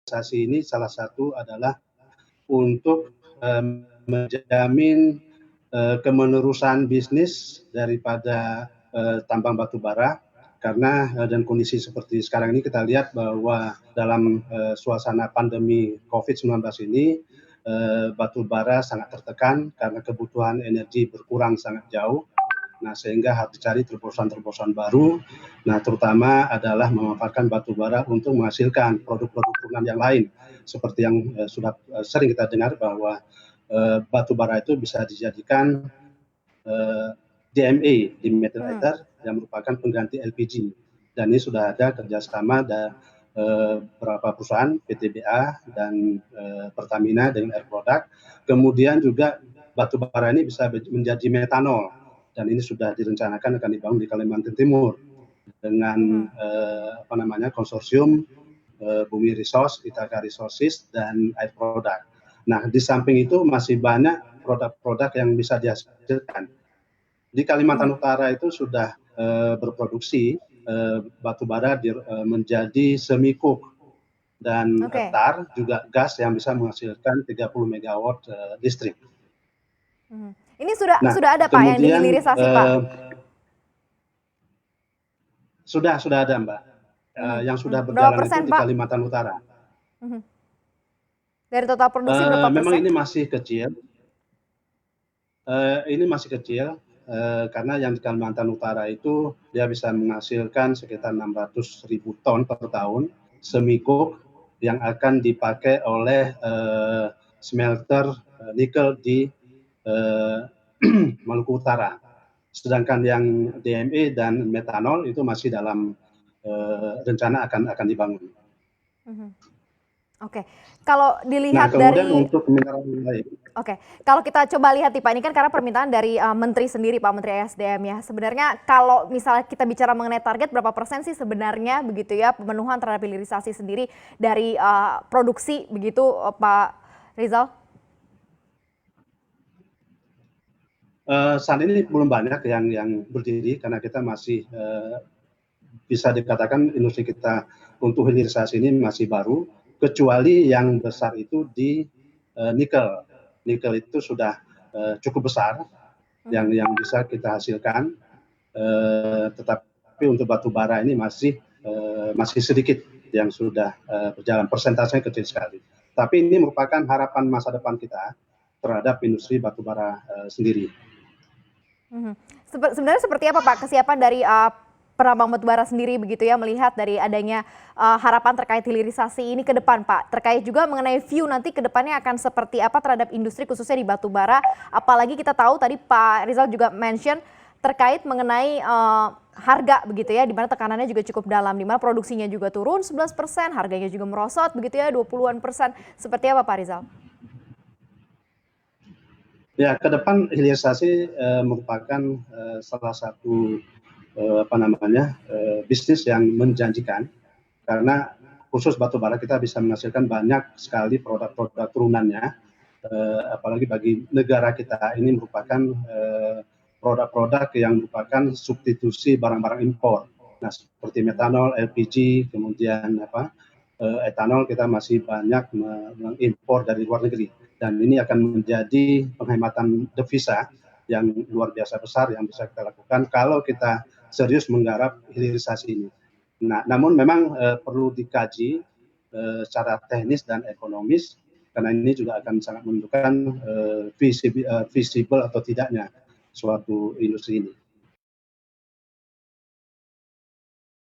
hilirisasi ini salah satu adalah untuk menjamin kemenerusan bisnis daripada tambang batu bara, karena dan kondisi seperti sekarang ini kita lihat bahwa dalam suasana pandemi COVID-19 ini batu bara sangat tertekan karena kebutuhan energi berkurang sangat jauh. Nah, sehingga harus dicari terobosan-terobosan baru. Nah, terutama adalah memanfaatkan batu bara untuk menghasilkan produk-produk turunan yang lain, seperti yang sudah sering kita dengar bahwa batu bara itu bisa dijadikan DME, dimethyl ether, yang merupakan pengganti LPG. Dan ini sudah ada kerjasama beberapa perusahaan, PTBA dan Pertamina dengan Air Product. Kemudian juga batu bara ini bisa menjadi metanol, dan ini sudah direncanakan akan dibangun di Kalimantan Timur dengan konsorsium Bumi Resource, Ithaka Resources, dan Air Product. Nah, di samping itu masih banyak produk-produk yang bisa dihasilkan. Di Kalimantan Utara itu sudah berproduksi batu bara menjadi semi-cook dan tar, juga gas yang bisa menghasilkan 30 megawatt listrik. Ini sudah ada Pak yang dihilirisasi Pak? Sudah ada Mbak, yang sudah berjalan itu di Kalimantan Utara. Dari total produksi berapa persen? Memang ini masih kecil. Karena yang di Kalimantan Utara itu dia bisa menghasilkan sekitar 600.000 ton per tahun semi-cook yang akan dipakai oleh smelter nikel di Maluku Utara. Sedangkan yang DME dan metanol itu masih dalam rencana akan dibangun. Oke, kalau dilihat dari untuk mineral lain. Oke, kalau kita coba lihat nih Pak, ini kan karena permintaan dari Menteri sendiri Pak, Menteri ESDM ya. Sebenarnya kalau misalnya kita bicara mengenai target berapa persen sih sebenarnya begitu ya pemenuhan terhadap hilirisasi sendiri dari produksi begitu Pak Rizal? Saat ini belum banyak yang berdiri karena kita masih bisa dikatakan industri kita untuk hilirisasi ini masih baru, kecuali yang besar itu di nikel. Nikel itu sudah cukup besar yang bisa kita hasilkan, tetapi untuk batu bara ini masih sedikit yang sudah berjalan, persentasenya kecil sekali. Tapi ini merupakan harapan masa depan kita terhadap industri batu bara sendiri. Sebenarnya seperti apa Pak kesiapan dari penambang batubara sendiri begitu ya, melihat dari adanya harapan terkait hilirisasi ini ke depan Pak, terkait juga mengenai view nanti ke depannya akan seperti apa terhadap industri khususnya di batubara, apalagi kita tahu tadi Pak Rizal juga mention terkait mengenai harga begitu ya, di mana tekanannya juga cukup dalam, di mana produksinya juga turun 11%, harganya juga merosot begitu ya 20-an%, seperti apa Pak Rizal? Ya, ke depan hilirisasi merupakan salah satu bisnis yang menjanjikan, karena khusus batu bara kita bisa menghasilkan banyak sekali produk-produk turunannya, apalagi bagi negara kita ini merupakan produk-produk yang merupakan substitusi barang-barang impor. Nah, seperti metanol, LPG, kemudian etanol kita masih banyak mengimpor dari luar negeri, dan ini akan menjadi penghematan devisa yang luar biasa besar yang bisa kita lakukan kalau kita serius menggarap hilirisasi ini. Nah, namun memang perlu dikaji secara teknis dan ekonomis, karena ini juga akan sangat menentukan visible atau tidaknya suatu industri ini.